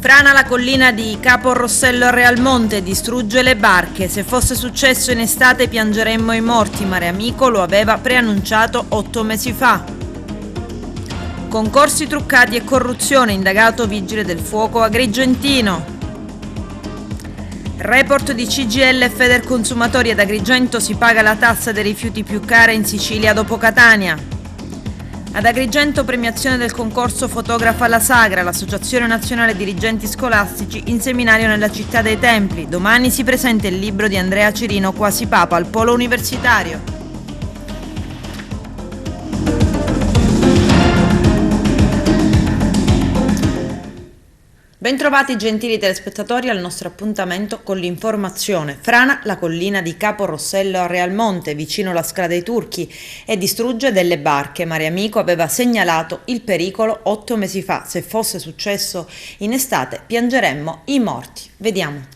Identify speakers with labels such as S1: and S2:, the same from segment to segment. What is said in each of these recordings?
S1: Frana la collina di Capo Rossello a Realmonte, distrugge le barche. Se fosse successo in estate piangeremmo i morti. Mare Amico lo aveva preannunciato 8 mesi fa. Concorsi truccati e corruzione, indagato vigile del fuoco Agrigentino. Report di CGIL e Federconsumatori: ad Agrigento si paga la tassa dei rifiuti più cara in Sicilia dopo Catania. Ad Agrigento premiazione del concorso Fotografa la Sagra, l'Associazione Nazionale Dirigenti Scolastici in seminario nella Città dei Templi. Domani si presenta il libro di Andrea Cirino, Quasi Papa, al Polo Universitario. Bentrovati gentili telespettatori al nostro appuntamento con l'informazione. Frana la collina di Capo Rossello a Realmonte, vicino alla Scala dei Turchi, e distrugge delle barche. Mare Amico aveva segnalato il pericolo 8 mesi fa. Se fosse successo in estate piangeremmo i morti. Vediamo.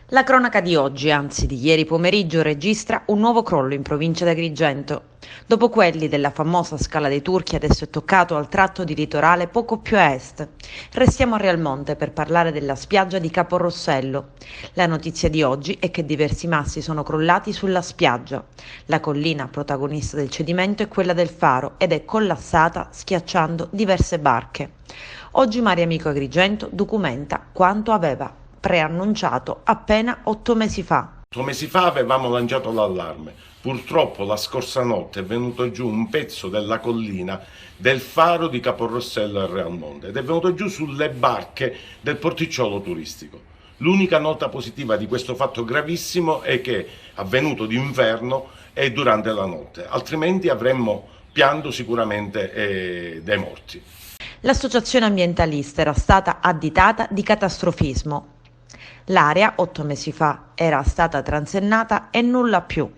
S1: La cronaca di oggi, anzi di ieri pomeriggio, registra un nuovo crollo in provincia di Agrigento. Dopo quelli della famosa Scala dei Turchi, adesso è toccato al tratto di litorale poco più a est. Restiamo a Realmonte per parlare della spiaggia di Capo Rossello. La notizia di oggi è che diversi massi sono crollati sulla spiaggia. La collina protagonista del cedimento è quella del faro ed è collassata schiacciando diverse barche. Oggi Mare Amico Agrigento documenta quanto aveva preannunciato appena 8 mesi fa.
S2: 8 mesi fa avevamo lanciato l'allarme. Purtroppo la scorsa notte è venuto giù un pezzo della collina del faro di Capo Rossello a Realmonte ed è venuto giù sulle barche del porticciolo turistico. L'unica nota positiva di questo fatto gravissimo è che è avvenuto d'inverno e durante la notte, altrimenti avremmo pianto sicuramente dei morti.
S1: L'associazione ambientalista era stata additata di catastrofismo. L'area 8 mesi fa era stata transennata e nulla più.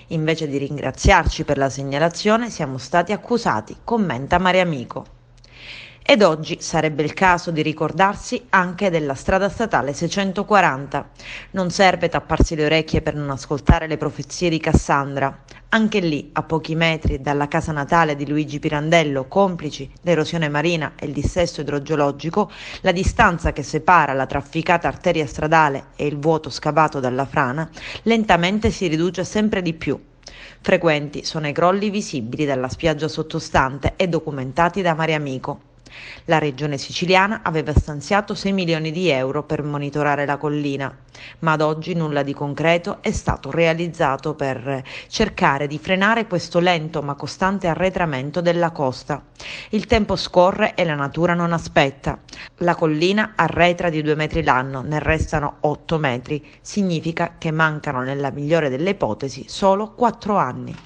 S1: Invece di ringraziarci per la segnalazione siamo stati accusati, commenta Mare Amico. Ed oggi sarebbe il caso di ricordarsi anche della strada statale 640. Non serve tapparsi le orecchie per non ascoltare le profezie di Cassandra. Anche lì, a pochi metri dalla casa natale di Luigi Pirandello, complici l'erosione marina e il dissesto idrogeologico, la distanza che separa la trafficata arteria stradale e il vuoto scavato dalla frana lentamente si riduce sempre di più. Frequenti sono i crolli visibili dalla spiaggia sottostante e documentati da Mare Amico. La regione siciliana aveva stanziato 6 milioni di euro per monitorare la collina, ma ad oggi nulla di concreto è stato realizzato per cercare di frenare questo lento ma costante arretramento della costa. Il tempo scorre e la natura non aspetta. La collina arretra di 2 metri l'anno, ne restano 8 metri. Significa che mancano, nella migliore delle ipotesi, solo 4 anni.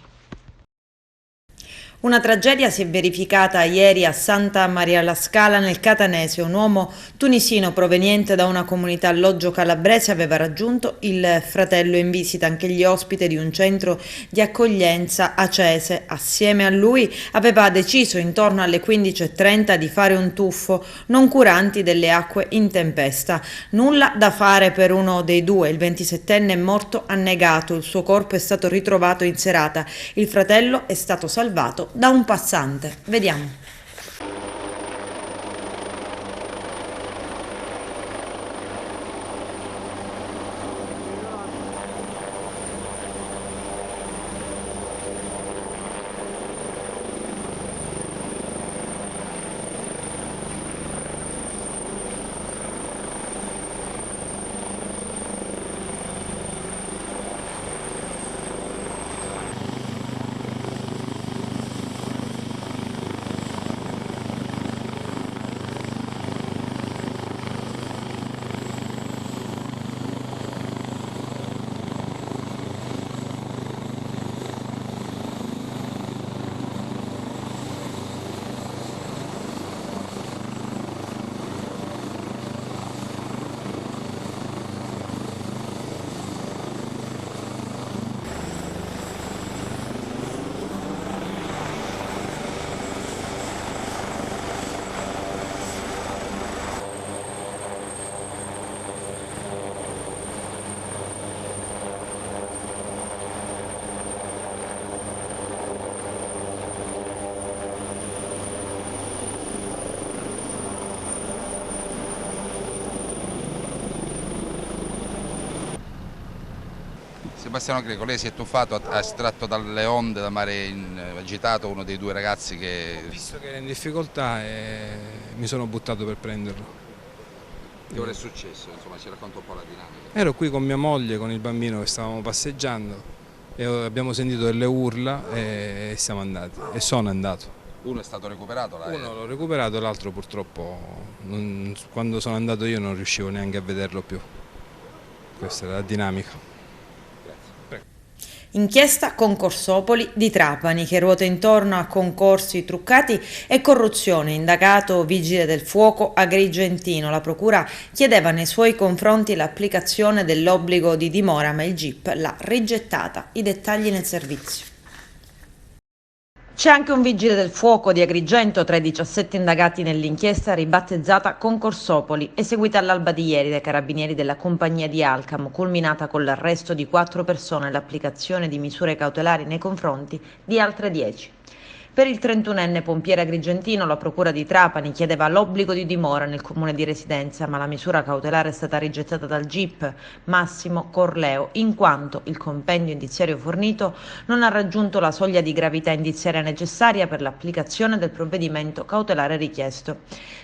S1: Una tragedia si è verificata ieri a Santa Maria la Scala nel Catanese. Un uomo tunisino proveniente da una comunità alloggio calabrese aveva raggiunto il fratello in visita, anch'egli ospite di un centro di accoglienza acese. Assieme a lui aveva deciso intorno alle 15:30 di fare un tuffo, non curanti delle acque in tempesta. Nulla da fare per uno dei due. Il 27enne è morto annegato, il suo corpo è stato ritrovato in serata. Il fratello è stato salvato da un passante. Vediamo.
S3: Sebastiano Greco, lei si è tuffato, ha estratto dalle onde, da mare agitato uno dei due ragazzi che...
S4: Visto che era in difficoltà mi sono buttato per prenderlo.
S3: Che ora è successo? Insomma, ci racconta un po' la dinamica.
S4: Ero qui con mia moglie, con il bambino che stavamo passeggiando e abbiamo sentito delle urla e siamo andati e sono andato.
S3: Uno è stato recuperato?
S4: Uno l'ho recuperato, l'altro purtroppo quando sono andato io non riuscivo neanche a vederlo più. Questa è la dinamica.
S1: Inchiesta Concorsopoli di Trapani che ruota intorno a concorsi truccati e corruzione. Indagato vigile del fuoco Agrigentino. La procura chiedeva nei suoi confronti l'applicazione dell'obbligo di dimora, ma il GIP l'ha rigettata. I dettagli nel servizio. C'è anche un vigile del fuoco di Agrigento tra i 17 indagati nell'inchiesta ribattezzata Concorsopoli, eseguita all'alba di ieri dai carabinieri della compagnia di Alcamo, culminata con l'arresto di 4 persone e l'applicazione di misure cautelari nei confronti di altre 10. Per il 31enne pompiere agrigentino la procura di Trapani chiedeva l'obbligo di dimora nel comune di residenza, ma la misura cautelare è stata rigettata dal GIP Massimo Corleo, in quanto il compendio indiziario fornito non ha raggiunto la soglia di gravità indiziaria necessaria per l'applicazione del provvedimento cautelare richiesto.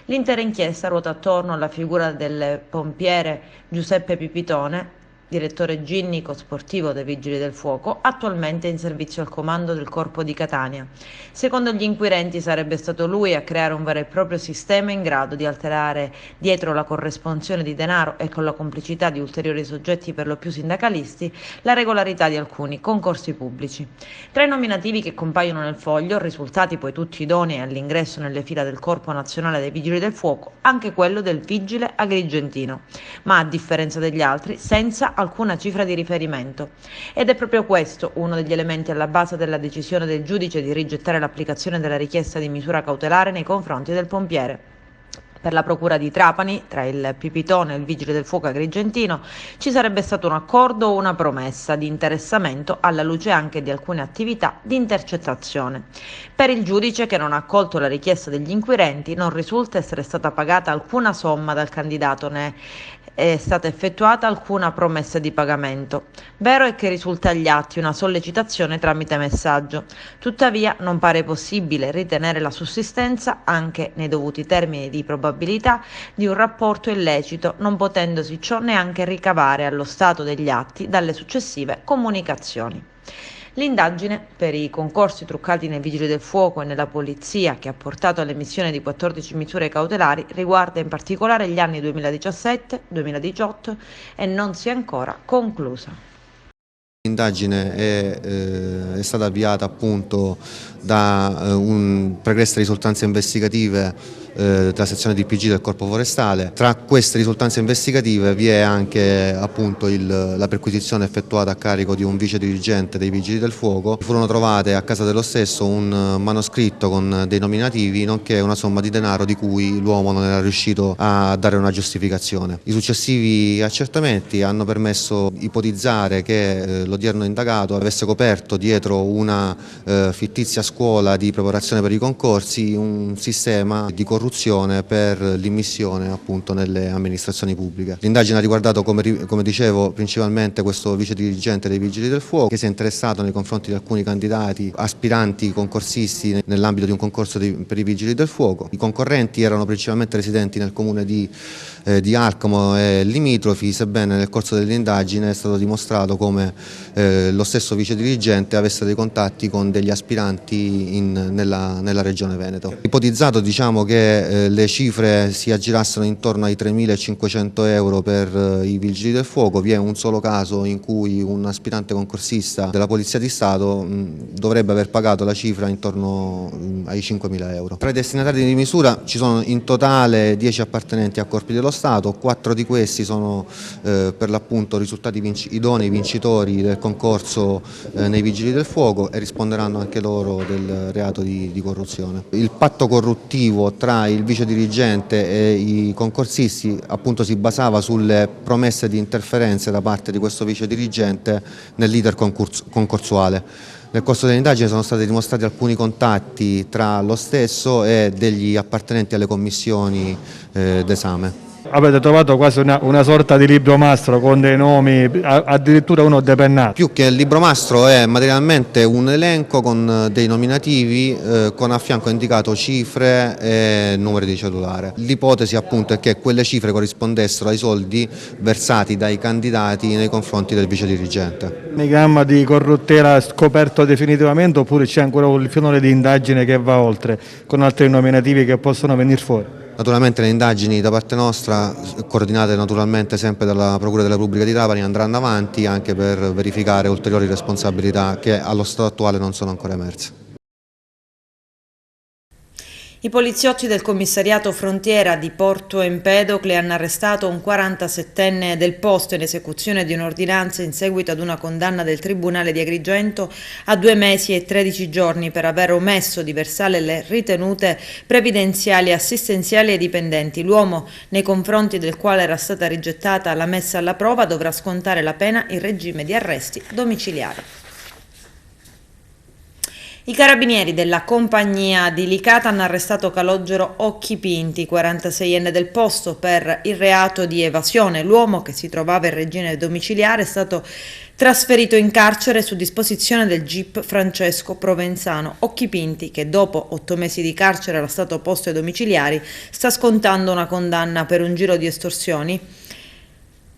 S1: L'intera inchiesta ruota attorno alla figura del pompiere Giuseppe Pipitone, direttore ginnico sportivo dei Vigili del Fuoco, attualmente in servizio al comando del Corpo di Catania. Secondo gli inquirenti sarebbe stato lui a creare un vero e proprio sistema in grado di alterare dietro la corresponsione di denaro e con la complicità di ulteriori soggetti per lo più sindacalisti la regolarità di alcuni concorsi pubblici. Tra i nominativi che compaiono nel foglio, risultati poi tutti idonei all'ingresso nelle fila del Corpo Nazionale dei Vigili del Fuoco, anche quello del vigile agrigentino, ma a differenza degli altri senza alcuna cifra di riferimento. Ed è proprio questo uno degli elementi alla base della decisione del giudice di rigettare l'applicazione della richiesta di misura cautelare nei confronti del pompiere. Per la procura di Trapani, tra il Pipitone e il vigile del fuoco agrigentino, ci sarebbe stato un accordo o una promessa di interessamento alla luce anche di alcune attività di intercettazione. Per il giudice, che non ha accolto la richiesta degli inquirenti, non risulta essere stata pagata alcuna somma dal candidato né è stata effettuata alcuna promessa di pagamento. Vero è che risulta agli atti una sollecitazione tramite messaggio. Tuttavia non pare possibile ritenere la sussistenza, anche nei dovuti termini di probabilità, di un rapporto illecito, non potendosi ciò neanche ricavare allo stato degli atti dalle successive comunicazioni. L'indagine per i concorsi truccati nei Vigili del Fuoco e nella Polizia, che ha portato all'emissione di 14 misure cautelari, riguarda in particolare gli anni 2017-2018 e non si è ancora conclusa.
S5: L'indagine è stata avviata appunto da pregresse risultanze investigative della sezione DPG del Corpo Forestale. Tra queste risultanze investigative vi è anche appunto la perquisizione effettuata a carico di un vice dirigente dei Vigili del Fuoco. Furono trovate a casa dello stesso un manoscritto con dei nominativi nonché una somma di denaro di cui l'uomo non era riuscito a dare una giustificazione. I successivi accertamenti hanno permesso di ipotizzare che l'odierno indagato avesse coperto dietro una fittizia scuola di preparazione per i concorsi un sistema di corruzione per l'immissione appunto nelle amministrazioni pubbliche. L'indagine ha riguardato, come dicevo, principalmente questo vice dirigente dei Vigili del Fuoco, che si è interessato nei confronti di alcuni candidati aspiranti concorsisti nell'ambito di un concorso per i Vigili del Fuoco. I concorrenti erano principalmente residenti nel comune di Alcamo e limitrofi, sebbene nel corso dell'indagine è stato dimostrato come lo stesso vice dirigente avesse dei contatti con degli aspiranti nella regione Veneto. Ipotizzato che le cifre si aggirassero intorno ai 3.500 euro per i Vigili del Fuoco. Vi è un solo caso in cui un aspirante concorsista della Polizia di Stato dovrebbe aver pagato la cifra intorno ai 5.000 euro. Tra i destinatari di misura ci sono in totale 10 appartenenti a corpi dello Stato, 4 di questi sono per l'appunto risultati idonei vincitori del concorso nei Vigili del Fuoco e risponderanno anche loro del reato di corruzione. Il patto corruttivo tra il vice dirigente e i concorsisti appunto si basava sulle promesse di interferenze da parte di questo vice dirigente nell'iter concorsuale. Nel corso dell'indagine sono stati dimostrati alcuni contatti tra lo stesso e degli appartenenti alle commissioni d'esame.
S6: Avete trovato quasi una sorta di libro mastro con dei nomi, addirittura uno depennato.
S5: Più che il libro mastro è materialmente un elenco con dei nominativi con a fianco indicato cifre e numeri di cellulare. L'ipotesi appunto è che quelle cifre corrispondessero ai soldi versati dai candidati nei confronti del vice dirigente.
S6: Il gamma di corruttela scoperto definitivamente oppure c'è ancora un filone di indagine che va oltre con altri nominativi che possono venire fuori?
S5: Naturalmente le indagini da parte nostra, coordinate naturalmente sempre dalla Procura della Repubblica di Trapani, andranno avanti anche per verificare ulteriori responsabilità che allo stato attuale non sono ancora emerse.
S1: I poliziotti del commissariato Frontiera di Porto Empedocle hanno arrestato un 47enne del posto in esecuzione di un'ordinanza in seguito ad una condanna del Tribunale di Agrigento a 2 mesi e 13 giorni per aver omesso di versare le ritenute previdenziali, assistenziali ai dipendenti. L'uomo, nei confronti del quale era stata rigettata la messa alla prova, dovrà scontare la pena in regime di arresti domiciliari. I carabinieri della compagnia di Licata hanno arrestato Calogero Occhipinti, 46enne del posto, per il reato di evasione. L'uomo, che si trovava in regime domiciliare, è stato trasferito in carcere su disposizione del GIP Francesco Provenzano. Occhipinti, che dopo 8 mesi di carcere era stato posto ai domiciliari, sta scontando una condanna per un giro di estorsioni,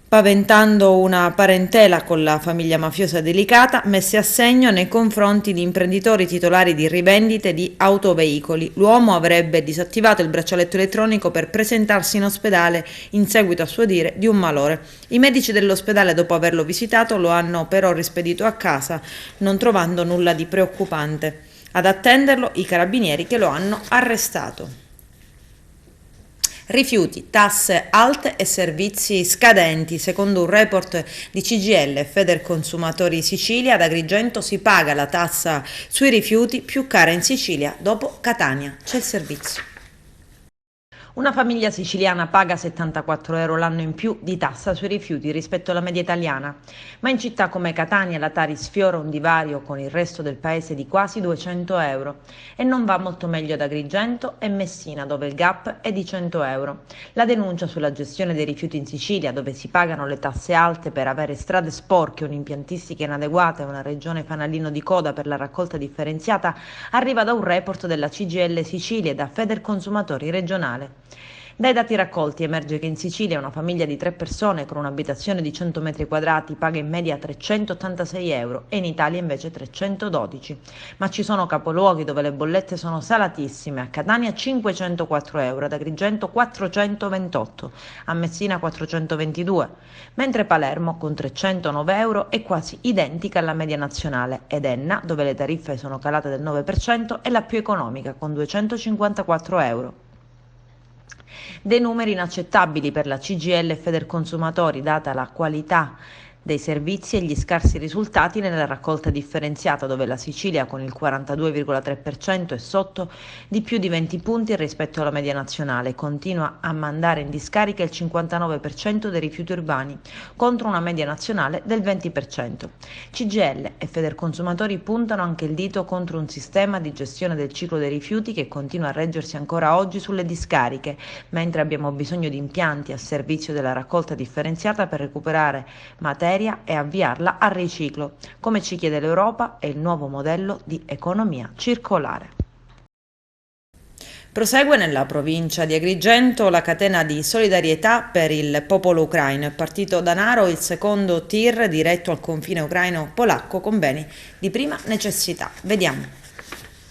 S1: paventando una parentela con la famiglia mafiosa delicata, messe a segno nei confronti di imprenditori titolari di rivendite di autoveicoli. L'uomo avrebbe disattivato il braccialetto elettronico per presentarsi in ospedale in seguito, a suo dire, di un malore. I medici dell'ospedale, dopo averlo visitato, lo hanno però rispedito a casa, non trovando nulla di preoccupante. Ad attenderlo i carabinieri che lo hanno arrestato. Rifiuti, tasse alte e servizi scadenti. Secondo un report di CGIL e Federconsumatori Sicilia, ad Agrigento si paga la tassa sui rifiuti più cara in Sicilia dopo Catania. C'è il servizio. Una famiglia siciliana paga 74 euro l'anno in più di tassa sui rifiuti rispetto alla media italiana, ma in città come Catania la Tari sfiora un divario con il resto del paese di quasi 200 euro e non va molto meglio ad Agrigento e Messina, dove il gap è di 100 euro. La denuncia sulla gestione dei rifiuti in Sicilia, dove si pagano le tasse alte per avere strade sporche, un'impiantistica inadeguata e una regione fanalino di coda per la raccolta differenziata, arriva da un report della CGIL Sicilia e da Federconsumatori regionale. Dai dati raccolti emerge che in Sicilia una famiglia di 3 persone con un'abitazione di 100 metri quadrati paga in media 386 euro e in Italia invece 312. Ma ci sono capoluoghi dove le bollette sono salatissime: a Catania 504 euro, ad Agrigento 428, a Messina 422, mentre Palermo con 309 euro è quasi identica alla media nazionale, ed Enna, dove le tariffe sono calate del 9%, è la più economica con 254 euro. Dei numeri inaccettabili per la CGIL e Federconsumatori, data la qualità dei servizi e gli scarsi risultati nella raccolta differenziata, dove la Sicilia con il 42,3% è sotto di più di 20 punti rispetto alla media nazionale, continua a mandare in discarica il 59% dei rifiuti urbani contro una media nazionale del 20%. CGIL e Federconsumatori puntano anche il dito contro un sistema di gestione del ciclo dei rifiuti che continua a reggersi ancora oggi sulle discariche, mentre abbiamo bisogno di impianti a servizio della raccolta differenziata per recuperare materia e avviarla al riciclo, come ci chiede l'Europa e il nuovo modello di economia circolare. Prosegue nella provincia di Agrigento la catena di solidarietà per il popolo ucraino. È partito da Naro il secondo tir diretto al confine ucraino-polacco con beni di prima necessità. Vediamo.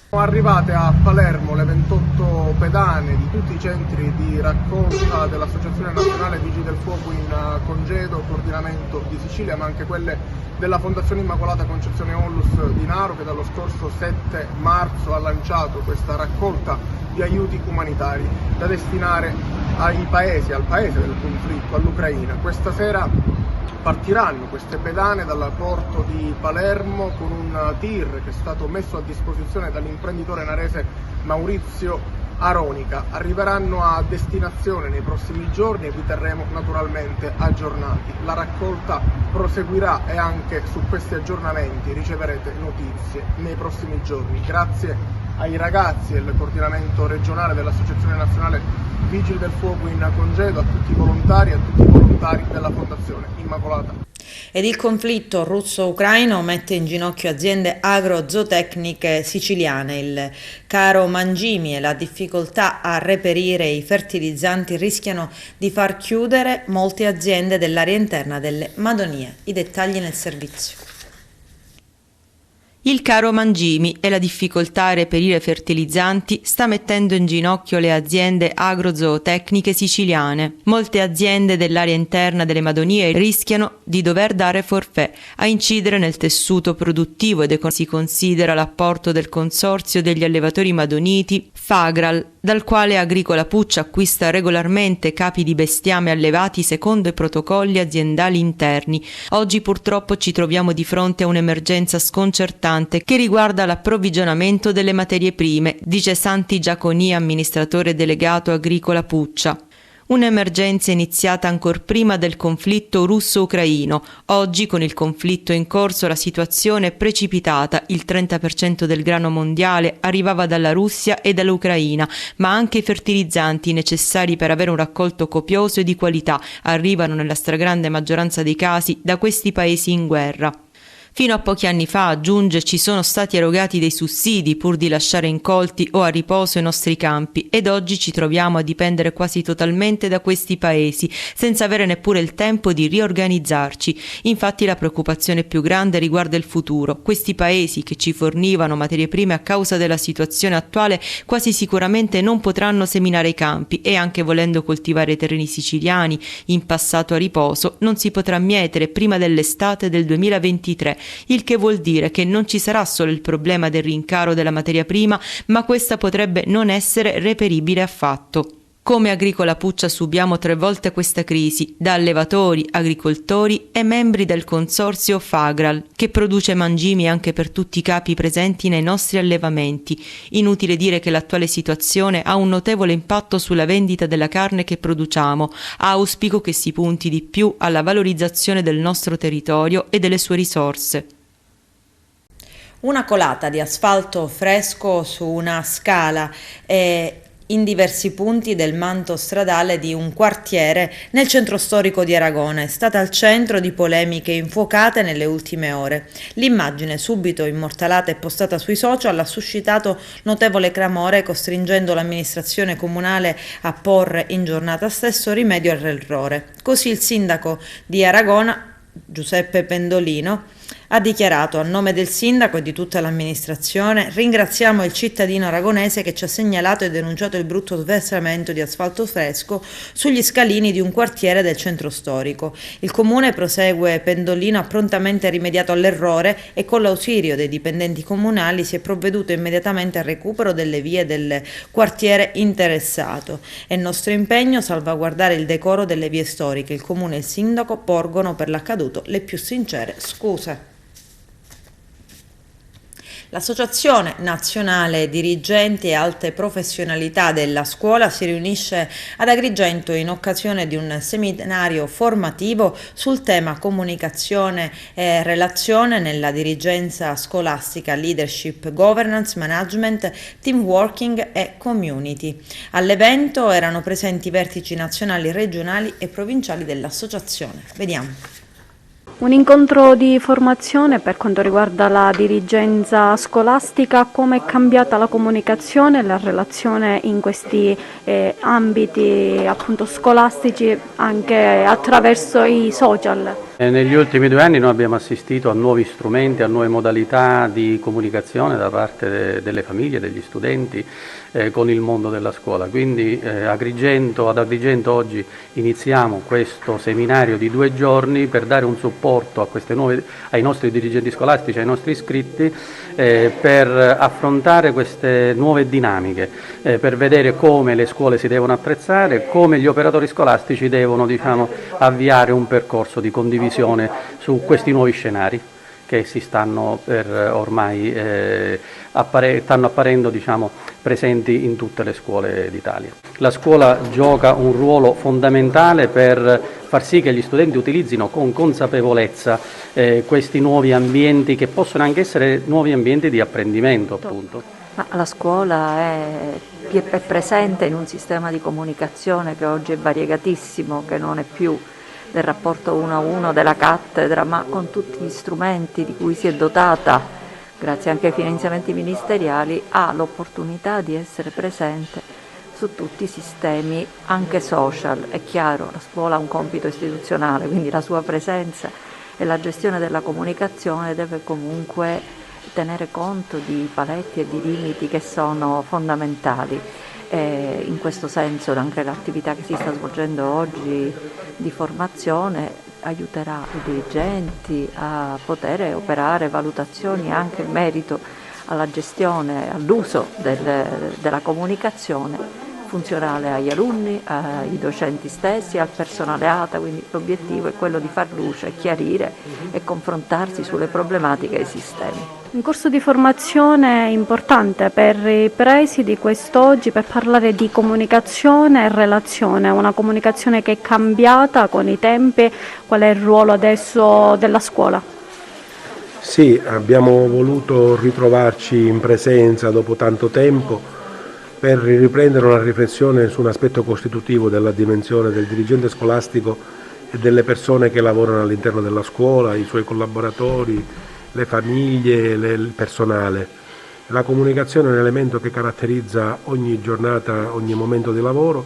S7: Sono arrivate a Palermo le 28 pedane di tutti i centri di raccolta dell'Associazione Nazionale Vigili del Fuoco in Congedo, coordinamento di Sicilia, ma anche quelle della Fondazione Immacolata Concezione Onlus di Naro, che dallo scorso 7 marzo ha lanciato questa raccolta di aiuti umanitari da destinare al paese del conflitto, all'Ucraina. Questa sera partiranno queste pedane dal porto di Palermo con un tir che è stato messo a disposizione dall'imprenditore narese Maurizio Aronica. Arriveranno a destinazione nei prossimi giorni e vi terremo naturalmente aggiornati. La raccolta proseguirà e anche su questi aggiornamenti riceverete notizie nei prossimi giorni. Grazie ai ragazzi e il coordinamento regionale dell'Associazione Nazionale Vigili del Fuoco in Congedo, a tutti i volontari e a tutti i volontari della Fondazione Immacolata.
S1: Ed il conflitto russo-ucraino mette in ginocchio aziende agrozootecniche siciliane. Il caro mangimi e la difficoltà a reperire i fertilizzanti rischiano di far chiudere molte aziende dell'area interna delle Madonie. I dettagli nel servizio.
S8: Il caro mangimi e la difficoltà a reperire fertilizzanti sta mettendo in ginocchio le aziende agrozootecniche siciliane. Molte aziende dell'area interna delle Madonie rischiano di dover dare forfait. A incidere nel tessuto produttivo si considera l'apporto del consorzio degli allevatori madoniti Fagral, dal quale Agricola Puccia acquista regolarmente capi di bestiame allevati secondo i protocolli aziendali interni. Oggi purtroppo ci troviamo di fronte a un'emergenza sconcertante che riguarda l'approvvigionamento delle materie prime, dice Santi Giaconi, amministratore delegato Agricola Puccia. Un'emergenza iniziata ancor prima del conflitto russo-ucraino. Oggi, con il conflitto in corso, la situazione è precipitata. Il 30% del grano mondiale arrivava dalla Russia e dall'Ucraina, ma anche i fertilizzanti necessari per avere un raccolto copioso e di qualità arrivano nella stragrande maggioranza dei casi da questi paesi in guerra. Fino a pochi anni fa, aggiunge, ci sono stati erogati dei sussidi pur di lasciare incolti o a riposo i nostri campi ed oggi ci troviamo a dipendere quasi totalmente da questi paesi, senza avere neppure il tempo di riorganizzarci. Infatti la preoccupazione più grande riguarda il futuro. Questi paesi che ci fornivano materie prime a causa della situazione attuale quasi sicuramente non potranno seminare i campi e anche volendo coltivare i terreni siciliani in passato a riposo non si potrà mietere prima dell'estate del 2023. Il che vuol dire che non ci sarà solo il problema del rincaro della materia prima, ma questa potrebbe non essere reperibile affatto. Come Agricola Puccia subiamo 3 volte questa crisi, da allevatori, agricoltori e membri del consorzio Fagral, che produce mangimi anche per tutti i capi presenti nei nostri allevamenti. Inutile dire che l'attuale situazione ha un notevole impatto sulla vendita della carne che produciamo. Auspico che si punti di più alla valorizzazione del nostro territorio e delle sue risorse.
S1: Una colata di asfalto fresco su una scala in diversi punti del manto stradale di un quartiere nel centro storico di Aragona è stata al centro di polemiche infuocate nelle ultime ore. L'immagine, subito immortalata e postata sui social, ha suscitato notevole clamore, costringendo l'amministrazione comunale a porre in giornata stesso rimedio all'errore. Così il sindaco di Aragona, Giuseppe Pendolino, ha dichiarato: a nome del sindaco e di tutta l'amministrazione ringraziamo il cittadino aragonese che ci ha segnalato e denunciato il brutto sversamento di asfalto fresco sugli scalini di un quartiere del centro storico. Il comune, prosegue Pendolino, ha prontamente rimediato all'errore e con l'ausilio dei dipendenti comunali si è provveduto immediatamente al recupero delle vie del quartiere interessato. È nostro impegno salvaguardare il decoro delle vie storiche. Il comune e il sindaco porgono per l'accaduto le più sincere scuse. L'Associazione Nazionale Dirigenti e Alte Professionalità della Scuola si riunisce ad Agrigento in occasione di un seminario formativo sul tema comunicazione e relazione nella dirigenza scolastica, leadership, governance, management, team working e community. All'evento erano presenti vertici nazionali, regionali e provinciali dell'associazione. Vediamo.
S9: Un incontro di formazione per quanto riguarda la dirigenza scolastica, come è cambiata la comunicazione e la relazione in questi ambiti appunto scolastici anche attraverso i social.
S10: Negli ultimi 2 anni noi abbiamo assistito a nuovi strumenti, a nuove modalità di comunicazione da parte delle famiglie, degli studenti con il mondo della scuola. Quindi ad Agrigento oggi iniziamo questo seminario di 2 giorni per dare un supporto a ai nostri dirigenti scolastici, ai nostri iscritti, per affrontare queste nuove dinamiche, per vedere come le scuole si devono attrezzare, come gli operatori scolastici devono avviare un percorso di condivisione su questi nuovi scenari che si stanno ormai stanno apparendo presenti in tutte le scuole d'Italia. La scuola gioca un ruolo fondamentale per far sì che gli studenti utilizzino con consapevolezza questi nuovi ambienti, che possono anche essere nuovi ambienti di apprendimento, appunto.
S11: Ma la scuola è presente in un sistema di comunicazione che oggi è variegatissimo, che non è più del rapporto 1-1 della cattedra, ma con tutti gli strumenti di cui si è dotata, grazie anche ai finanziamenti ministeriali, ha l'opportunità di essere presente su tutti i sistemi, anche social. È chiaro, la scuola ha un compito istituzionale, quindi la sua presenza e la gestione della comunicazione deve comunque tenere conto di paletti e di limiti che sono fondamentali. In questo senso anche l'attività che si sta svolgendo oggi di formazione aiuterà i dirigenti a poter operare valutazioni anche in merito alla gestione, all'uso della comunicazione funzionale agli alunni, ai docenti stessi, al personale ATA, quindi l'obiettivo è quello di far luce, chiarire e confrontarsi sulle problematiche esistenti.
S9: Un corso di formazione importante per i presidi quest'oggi per parlare di comunicazione e relazione, una comunicazione che è cambiata con i tempi. Qual è il ruolo adesso della scuola?
S12: Sì, abbiamo voluto ritrovarci in presenza dopo tanto tempo per riprendere una riflessione su un aspetto costitutivo della dimensione del dirigente scolastico e delle persone che lavorano all'interno della scuola, i suoi collaboratori, le famiglie, il personale. La comunicazione è un elemento che caratterizza ogni giornata, ogni momento di lavoro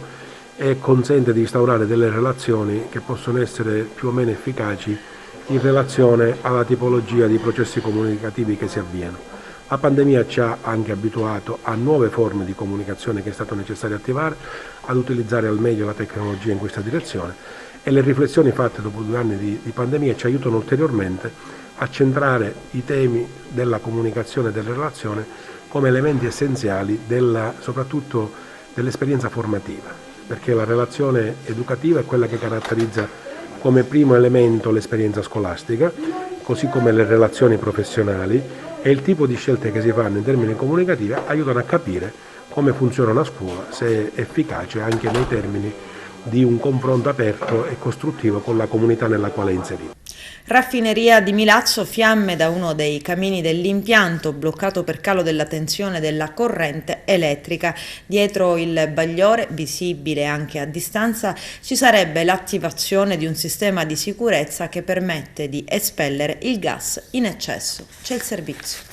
S12: e consente di instaurare delle relazioni che possono essere più o meno efficaci in relazione alla tipologia di processi comunicativi che si avviano. La pandemia ci ha anche abituato a nuove forme di comunicazione che è stato necessario attivare, ad utilizzare al meglio la tecnologia in questa direzione e le riflessioni fatte dopo 2 anni di pandemia ci aiutano ulteriormente a centrare i temi della comunicazione e della relazione come elementi essenziali soprattutto dell'esperienza formativa, perché la relazione educativa è quella che caratterizza come primo elemento l'esperienza scolastica, così come le relazioni professionali, e il tipo di scelte che si fanno in termini comunicativi aiutano a capire come funziona una scuola, se è efficace anche nei termini di un confronto aperto e costruttivo con la comunità nella quale è inserita.
S1: Raffineria di Milazzo, fiamme da uno dei camini dell'impianto bloccato per calo della tensione della corrente elettrica. Dietro il bagliore, visibile anche a distanza, ci sarebbe l'attivazione di un sistema di sicurezza che permette di espellere il gas in eccesso. C'è il servizio.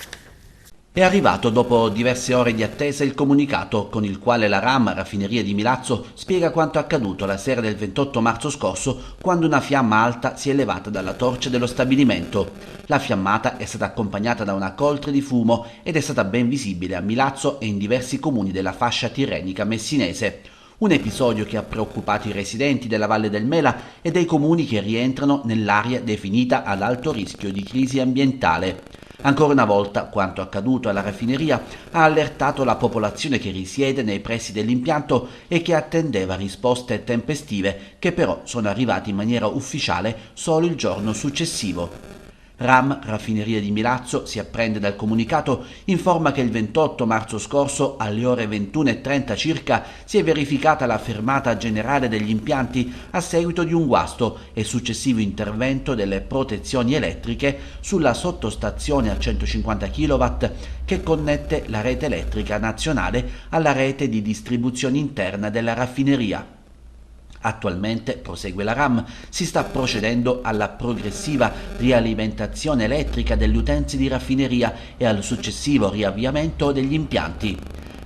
S13: È arrivato dopo diverse ore di attesa il comunicato con il quale la RAM, Raffineria di Milazzo, spiega quanto accaduto la sera del 28 marzo scorso quando una fiamma alta si è elevata dalla torcia dello stabilimento. La fiammata è stata accompagnata da una coltre di fumo ed è stata ben visibile a Milazzo e in diversi comuni della fascia tirrenica messinese. Un episodio che ha preoccupato i residenti della Valle del Mela e dei comuni che rientrano nell'area definita ad alto rischio di crisi ambientale. Ancora una volta, quanto accaduto alla raffineria ha allertato la popolazione che risiede nei pressi dell'impianto e che attendeva risposte tempestive, che però sono arrivate in maniera ufficiale solo il giorno successivo. RAM, Raffineria di Milazzo, si apprende dal comunicato, informa che il 28 marzo scorso, alle ore 21:30 circa, si è verificata la fermata generale degli impianti a seguito di un guasto e successivo intervento delle protezioni elettriche sulla sottostazione a 150 kW che connette la rete elettrica nazionale alla rete di distribuzione interna della raffineria. Attualmente, prosegue la RAM, si sta procedendo alla progressiva rialimentazione elettrica degli utenti di raffineria e al successivo riavviamento degli impianti.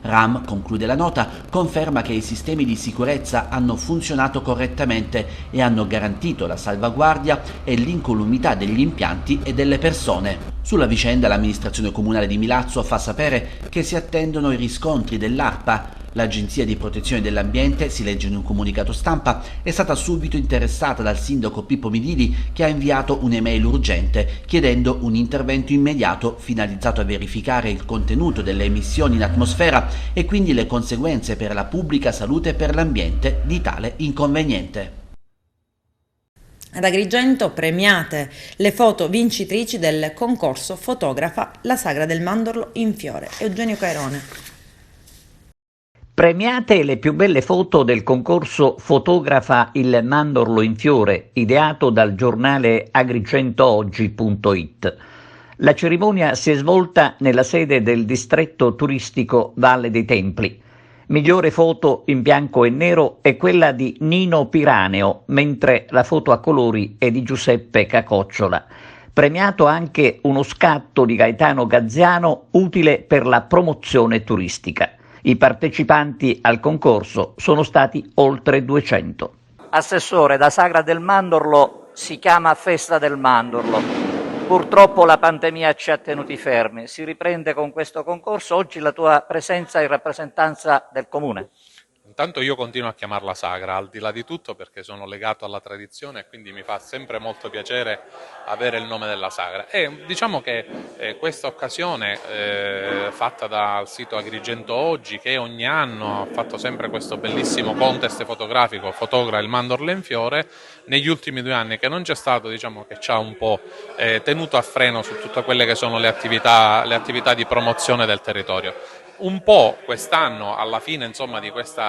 S13: RAM, conclude la nota, conferma che i sistemi di sicurezza hanno funzionato correttamente e hanno garantito la salvaguardia e l'incolumità degli impianti e delle persone. Sulla vicenda l'amministrazione comunale di Milazzo fa sapere che si attendono i riscontri dell'ARPA. L'Agenzia di Protezione dell'Ambiente, si legge in un comunicato stampa, è stata subito interessata dal sindaco Pippo Midili, che ha inviato un'email urgente chiedendo un intervento immediato finalizzato a verificare il contenuto delle emissioni in atmosfera e quindi le conseguenze per la pubblica salute e per l'ambiente di tale inconveniente.
S1: Ad Agrigento premiate le foto vincitrici del concorso Fotografa la sagra del mandorlo in fiore. Eugenio Cairone.
S14: Premiate le più belle foto del concorso Fotografa il mandorlo in fiore, ideato dal giornale agrigentooggi.it. La cerimonia si è svolta nella sede del distretto turistico Valle dei Templi. Migliore foto in bianco e nero è quella di Nino Piraneo, mentre la foto a colori è di Giuseppe Cacocciola. Premiato anche uno scatto di Gaetano Gazziano utile per la promozione turistica. I partecipanti al concorso sono stati oltre 200.
S15: Assessore, da Sagra del Mandorlo si chiama Festa del Mandorlo. Purtroppo la pandemia ci ha tenuti fermi. Si riprende con questo concorso. Oggi la tua presenza in rappresentanza del Comune.
S16: Intanto io continuo a chiamarla Sagra, al di là di tutto, perché sono legato alla tradizione e quindi mi fa sempre molto piacere avere il nome della Sagra. E diciamo che questa occasione fatta dal sito Agrigento Oggi, che ogni anno ha fatto sempre questo bellissimo contest fotografico, Fotogra il Mandorlo in fiore, negli ultimi 2 anni che non c'è stato, diciamo che ci ha un po' tenuto a freno su tutte quelle che sono le attività di promozione del territorio. Un po' quest'anno, alla fine insomma, di queste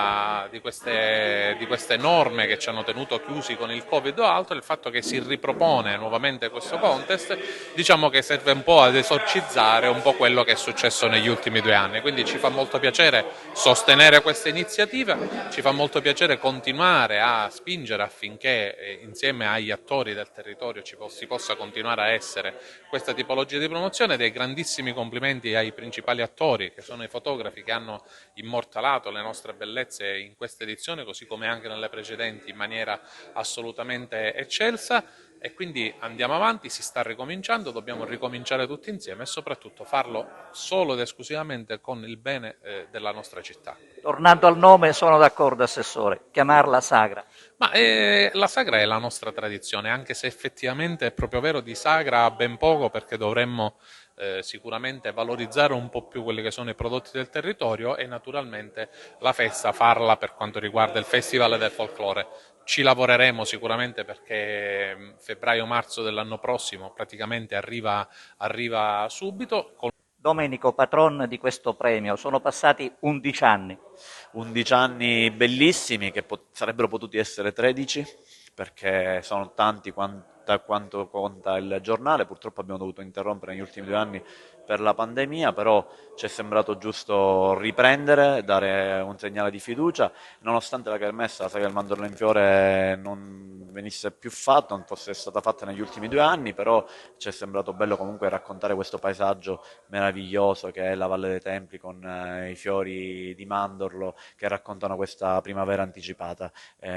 S16: norme che ci hanno tenuto chiusi con il Covid o altro, il fatto che si ripropone nuovamente questo contest, diciamo che serve un po' ad esorcizzare un po' quello che è successo negli ultimi 2 anni. Quindi ci fa molto piacere sostenere questa iniziativa, ci fa molto piacere continuare a spingere affinché insieme agli attori del territorio si possa continuare a essere questa tipologia di promozione. Dei grandissimi complimenti ai principali attori, che sono i fotografi che hanno immortalato le nostre bellezze in questa edizione, così come anche nelle precedenti, in maniera assolutamente eccelsa. E quindi andiamo avanti, si sta ricominciando, dobbiamo ricominciare tutti insieme e soprattutto farlo solo ed esclusivamente con il bene della nostra città.
S15: Tornando al nome, sono d'accordo, Assessore, chiamarla Sagra.
S16: Ma la Sagra è la nostra tradizione, anche se effettivamente è proprio vero, di Sagra ben poco, perché dovremmo sicuramente valorizzare un po' più quelli che sono i prodotti del territorio e naturalmente la festa farla per quanto riguarda il Festival del Folklore. Ci lavoreremo sicuramente perché febbraio-marzo dell'anno prossimo praticamente arriva subito.
S15: Domenico, patron di questo premio, sono passati 11 anni.
S17: 11 anni bellissimi che sarebbero potuti essere 13, perché sono tanti quanto conta il giornale. Purtroppo abbiamo dovuto interrompere negli ultimi 2 anni per la pandemia, però ci è sembrato giusto riprendere, dare un segnale di fiducia, nonostante la kermesse, la Sagra del Mandorlo in fiore non venisse più fatta, non fosse stata fatta negli ultimi 2 anni, però ci è sembrato bello comunque raccontare questo paesaggio meraviglioso che è la Valle dei Templi, con i fiori di mandorlo che raccontano questa primavera anticipata.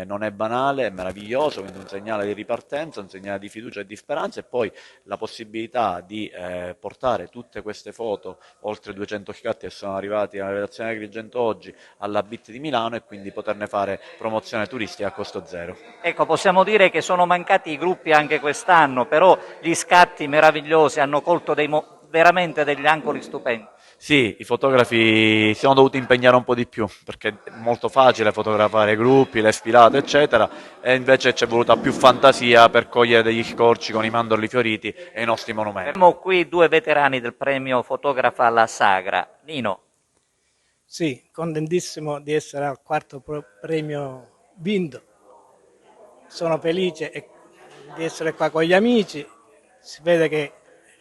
S17: Non è banale, è meraviglioso, quindi un segnale di ripartenza, un segnale di fiducia e di speranza, e poi la possibilità di portare tutte queste foto, oltre 200 scatti che sono arrivati alla redazione di Agrigento Oggi, alla BIT di Milano, e quindi poterne fare promozione turistica a costo zero.
S15: Ecco, possiamo dire che sono mancati i gruppi anche quest'anno, però gli scatti meravigliosi hanno colto veramente degli angoli stupendi.
S17: Sì, i fotografi si sono dovuti impegnare un po' di più, perché è molto facile fotografare i gruppi, le sfilate eccetera, e invece ci è voluta più fantasia per cogliere degli scorci con i mandorli fioriti e i nostri monumenti.
S15: Abbiamo qui 2 veterani del premio Fotografa alla Sagra. Nino.
S18: Sì, contentissimo di essere al 4º premio vinto. Sono felice di essere qua con gli amici, si vede che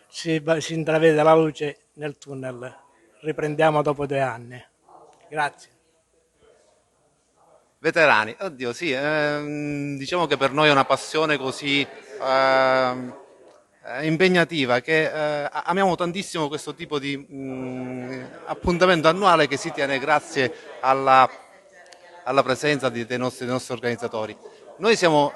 S18: si intravede la luce nel tunnel. Riprendiamo dopo 2 anni. Grazie.
S19: Veterani, oddio sì, diciamo che per noi è una passione così impegnativa che amiamo tantissimo questo tipo di appuntamento annuale che si tiene grazie alla presenza dei nostri organizzatori. Noi siamo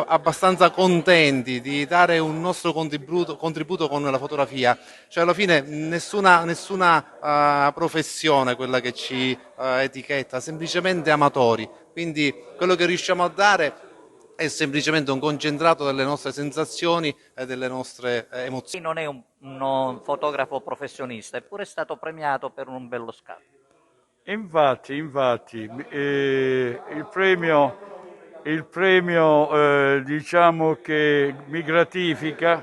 S19: abbastanza contenti di dare un nostro contributo con la fotografia, cioè alla fine nessuna professione quella che ci etichetta, semplicemente amatori, quindi quello che riusciamo a dare è semplicemente un concentrato delle nostre sensazioni e delle nostre emozioni.
S15: Non è un fotografo professionista, eppure è stato premiato per un bello scatto.
S20: Infatti, il premio diciamo che mi gratifica,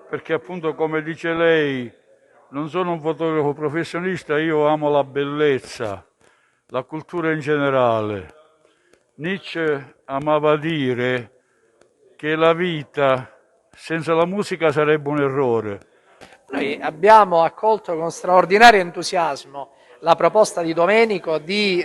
S20: perché appunto, come dice lei, non sono un fotografo professionista, io amo la bellezza, la cultura in generale. Nietzsche amava dire che la vita senza la musica sarebbe un errore.
S18: Noi abbiamo accolto con straordinario entusiasmo la proposta di Domenico di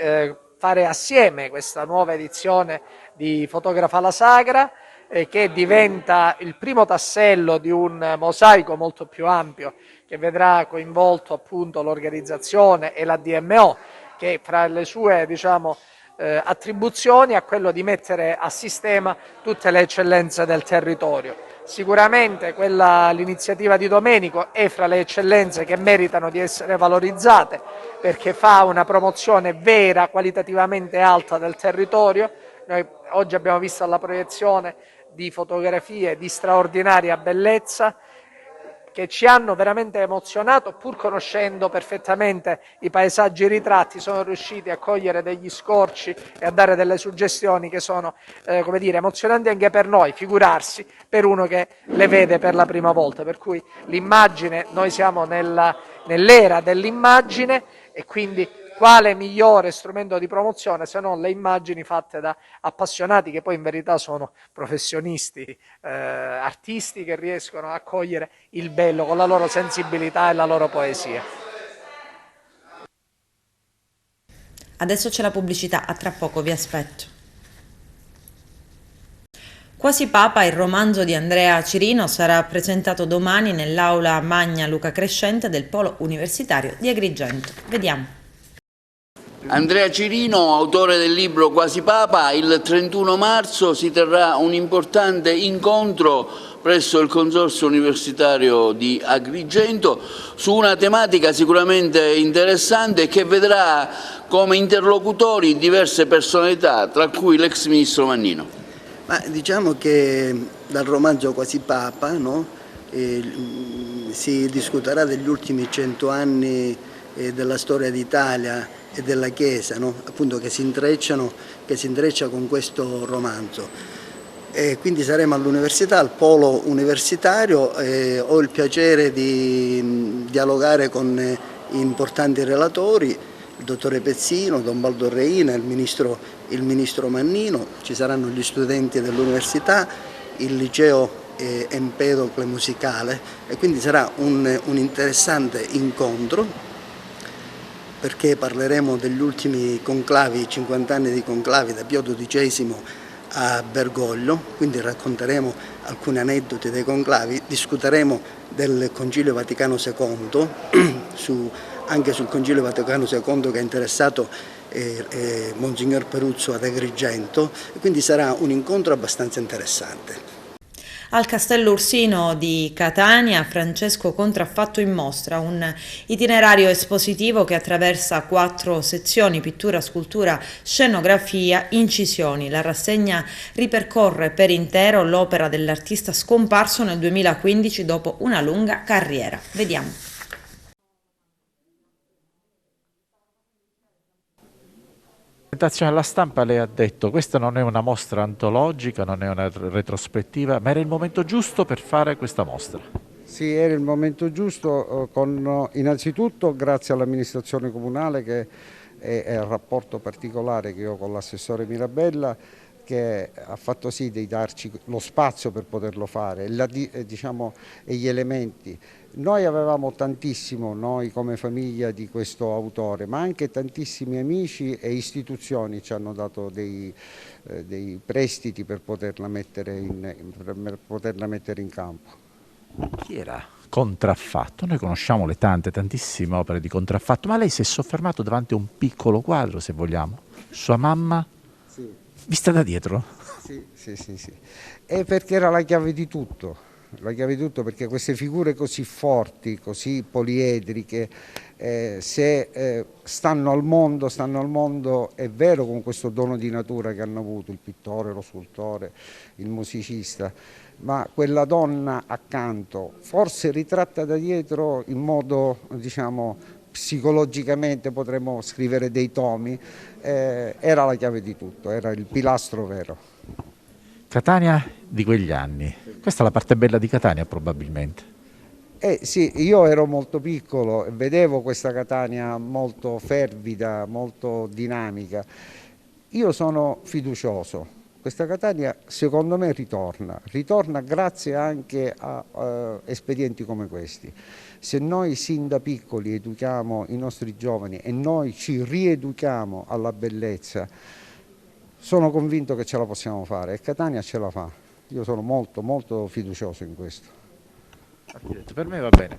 S18: fare assieme questa nuova edizione di Fotografa la Sagra, che diventa il primo tassello di un mosaico molto più ampio che vedrà coinvolto appunto l'organizzazione e la DMO, che fra le sue attribuzioni ha quello di mettere a sistema tutte le eccellenze del territorio. Sicuramente l'iniziativa di Domenico è fra le eccellenze che meritano di essere valorizzate, perché fa una promozione vera, qualitativamente alta del territorio. Noi oggi abbiamo visto alla proiezione di fotografie di straordinaria bellezza che ci hanno veramente emozionato, pur conoscendo perfettamente i paesaggi ritratti, sono riusciti a cogliere degli scorci e a dare delle suggestioni che sono emozionanti anche per noi, figurarsi per uno che le vede per la prima volta. Per cui l'immagine, noi siamo nell'era dell'immagine, e quindi quale migliore strumento di promozione se non le immagini fatte da appassionati che poi in verità sono professionisti, artisti che riescono a cogliere il bello con la loro sensibilità e la loro poesia.
S1: Adesso c'è la pubblicità, a tra poco, vi aspetto. Quasi Papa, il romanzo di Andrea Cirino, sarà presentato domani nell'aula Magna Luca Crescente del Polo Universitario di Agrigento. Vediamo.
S21: Andrea Cirino, autore del libro Quasi Papa, il 31 marzo si terrà un importante incontro presso il Consorzio Universitario di Agrigento su una tematica sicuramente interessante che vedrà come interlocutori diverse personalità, tra cui l'ex ministro Mannino.
S22: Ma diciamo che dal romanzo Quasi Papa, no, si discuterà degli ultimi 100 anni della storia d'Italia e della Chiesa, no? Appunto, che si intreccia con questo romanzo. E quindi saremo all'università, al polo universitario, ho il piacere di dialogare con importanti relatori, il dottore Pezzino, Don Baldo Reina, il ministro Mannino, ci saranno gli studenti dell'università, il liceo Empedocle musicale, e quindi sarà un interessante incontro, perché parleremo degli ultimi conclavi, 50 anni di conclavi da Pio XII a Bergoglio, quindi racconteremo alcuni aneddoti dei conclavi, discuteremo del Concilio Vaticano II, anche sul Concilio Vaticano II che ha interessato Monsignor Peruzzo ad Agrigento, e quindi sarà un incontro abbastanza interessante.
S1: Al Castello Ursino di Catania, Francesco Contraffatto in mostra, un itinerario espositivo che attraversa 4 sezioni: pittura, scultura, scenografia, incisioni. La rassegna ripercorre per intero l'opera dell'artista scomparso nel 2015 dopo una lunga carriera. Vediamo.
S23: Alla stampa lei ha detto: questa non è una mostra antologica, non è una retrospettiva, ma era il momento giusto per fare questa mostra.
S24: Sì, era il momento giusto, innanzitutto grazie all'amministrazione comunale, che è il rapporto particolare che ho con l'assessore Mirabella, che ha fatto sì di darci lo spazio per poterlo fare, e gli elementi. Noi avevamo tantissimo, noi come famiglia, di questo autore, ma anche tantissimi amici e istituzioni ci hanno dato dei prestiti per poterla mettere in campo.
S23: Chi era Contraffatto? Noi conosciamo le tantissime opere di Contraffatto, ma lei si è soffermato davanti a un piccolo quadro, se vogliamo. Sua mamma?
S24: Sì.
S23: Vista da dietro?
S24: Sì. E perché era la chiave di tutto. Perché queste figure così forti, così poliedriche, se stanno al mondo, è vero, con questo dono di natura che hanno avuto il pittore, lo scultore, il musicista, ma quella donna accanto, forse ritratta da dietro in modo, psicologicamente potremmo scrivere dei tomi, era la chiave di tutto, era il pilastro vero.
S23: Catania di quegli anni, questa è la parte bella di Catania probabilmente.
S24: Sì, io ero molto piccolo e vedevo questa Catania molto fervida, molto dinamica. Io sono fiducioso, Questa Catania secondo me ritorna grazie anche a espedienti come questi. Se noi sin da piccoli educhiamo i nostri giovani e noi ci rieduchiamo alla bellezza, sono convinto che ce la possiamo fare e Catania ce la fa. Io sono molto molto fiducioso in questo.
S23: Per me va bene.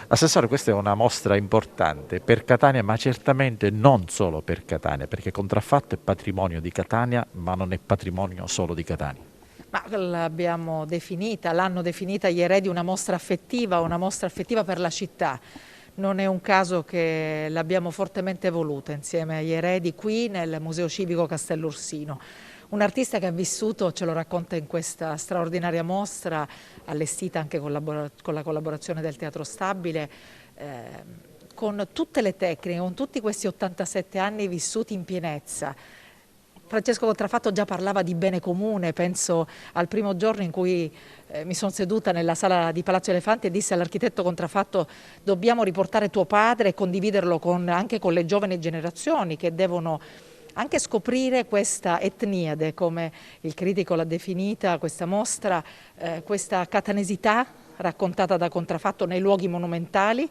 S23: Assessore, questa è una mostra importante per Catania, ma certamente non solo per Catania, perché Contraffatto è patrimonio di Catania, ma non è patrimonio solo di Catania.
S2: Ma l'hanno definita gli eredi una mostra affettiva per la città. Non è un caso che l'abbiamo fortemente voluta insieme agli eredi qui nel Museo Civico Castellorsino. Un artista che ha vissuto, ce lo racconta in questa straordinaria mostra, allestita anche con la collaborazione del Teatro Stabile, con tutte le tecniche, con tutti questi 87 anni vissuti in pienezza. Francesco Contraffatto già parlava di bene comune, penso al primo giorno in cui mi sono seduta nella sala di Palazzo Elefanti e disse all'architetto Contraffatto: dobbiamo riportare tuo padre e condividerlo anche con le giovani generazioni che devono anche scoprire questa etniade, come il critico l'ha definita, questa mostra, questa catanesità raccontata da Contraffatto nei luoghi monumentali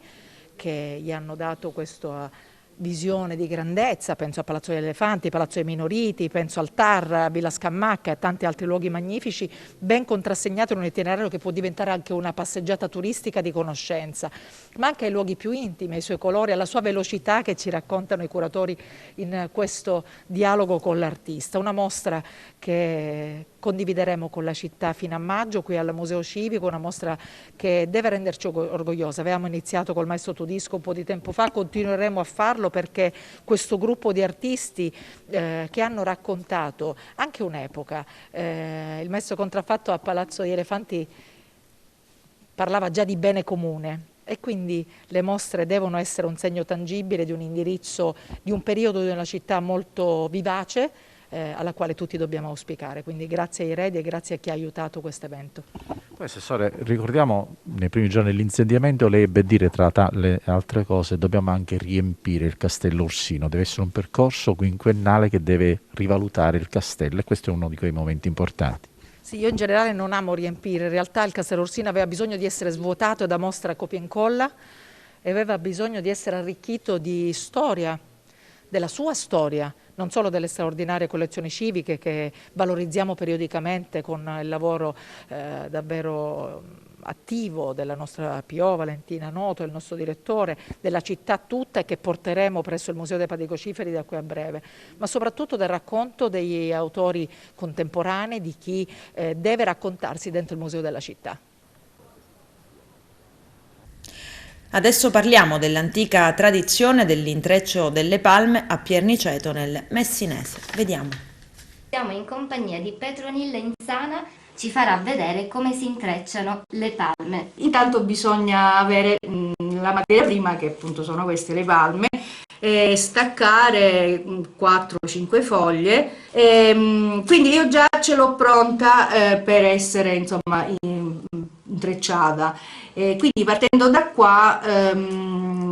S2: che gli hanno dato questa visione di grandezza. Penso a Palazzo degli Elefanti, Palazzo dei Minoriti, penso al TAR, Villa Scamacca e tanti altri luoghi magnifici, ben contrassegnati in un itinerario che può diventare anche una passeggiata turistica di conoscenza, ma anche ai luoghi più intimi, ai suoi colori, alla sua velocità che ci raccontano i curatori in questo dialogo con l'artista. Una mostra che condivideremo con la città fino a maggio qui al Museo Civico, una mostra che deve renderci orgogliosa. Avevamo iniziato col Maestro Tudisco un po' di tempo fa, continueremo a farlo perché questo gruppo di artisti che hanno raccontato anche un'epoca, il Maestro Contraffatto a Palazzo degli Elefanti parlava già di bene comune e quindi le mostre devono essere un segno tangibile di un indirizzo, di un periodo di una città molto vivace, alla quale tutti dobbiamo auspicare. Quindi grazie ai eredi e grazie a chi ha aiutato questo evento.
S23: Poi, Assessore, ricordiamo nei primi giorni dell'insediamento lei ebbe a dire tra le altre cose dobbiamo anche riempire il Castello Orsino, deve essere un percorso quinquennale che deve rivalutare il castello e questo è uno di quei momenti importanti.
S2: Sì, io in generale non amo riempire, in realtà il Castello Orsino aveva bisogno di essere svuotato da mostra copia e incolla e aveva bisogno di essere arricchito di storia, della sua storia, non solo delle straordinarie collezioni civiche che valorizziamo periodicamente con il lavoro davvero attivo della nostra PO Valentina Noto, il nostro direttore, della città tutta e che porteremo presso il Museo dei Padricociferi da qui a breve, ma soprattutto del racconto degli autori contemporanei, di chi deve raccontarsi dentro il Museo della città.
S1: Adesso parliamo dell'antica tradizione dell'intreccio delle palme a Pierniceto nel Messinese. Vediamo.
S3: Siamo in compagnia di Petronilla Insana, ci farà vedere come si intrecciano le palme.
S4: Intanto bisogna avere la materia prima, che appunto sono queste le palme, staccare 4-5 foglie, quindi io già ce l'ho pronta per essere insomma intrecciata. Quindi partendo da qua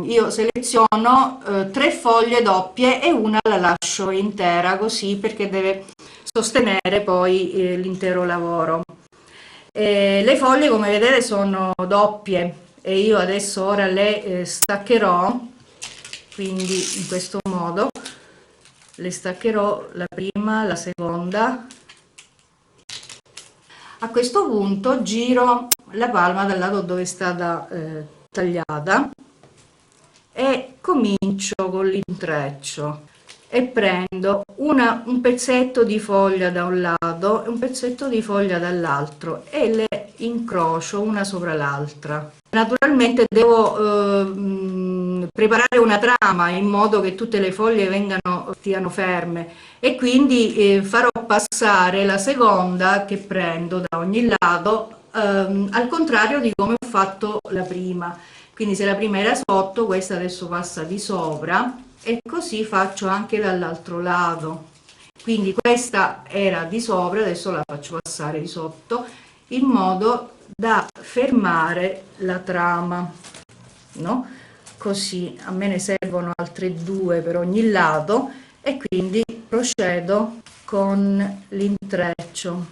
S4: io seleziono 3 foglie doppie e una la lascio intera così perché deve sostenere poi l'intero lavoro. Le foglie come vedete sono doppie e io adesso ora le staccherò, quindi in questo modo le staccherò la prima, la seconda. A questo punto giro la palma dal lato dove è stata tagliata e comincio con l'intreccio e prendo un pezzetto di foglia da un lato e un pezzetto di foglia dall'altro e le incrocio una sopra l'altra. Naturalmente devo preparare una trama in modo che tutte le foglie stiano ferme e quindi farò passare la seconda che prendo da ogni lato al contrario di come ho fatto la prima. Quindi se la prima era sotto, questa adesso passa di sopra e così faccio anche dall'altro lato. Quindi questa era di sopra, adesso la faccio passare di sotto in modo da fermare la trama, no? Così a me ne servono altre 2 per ogni lato e quindi procedo con l'intreccio.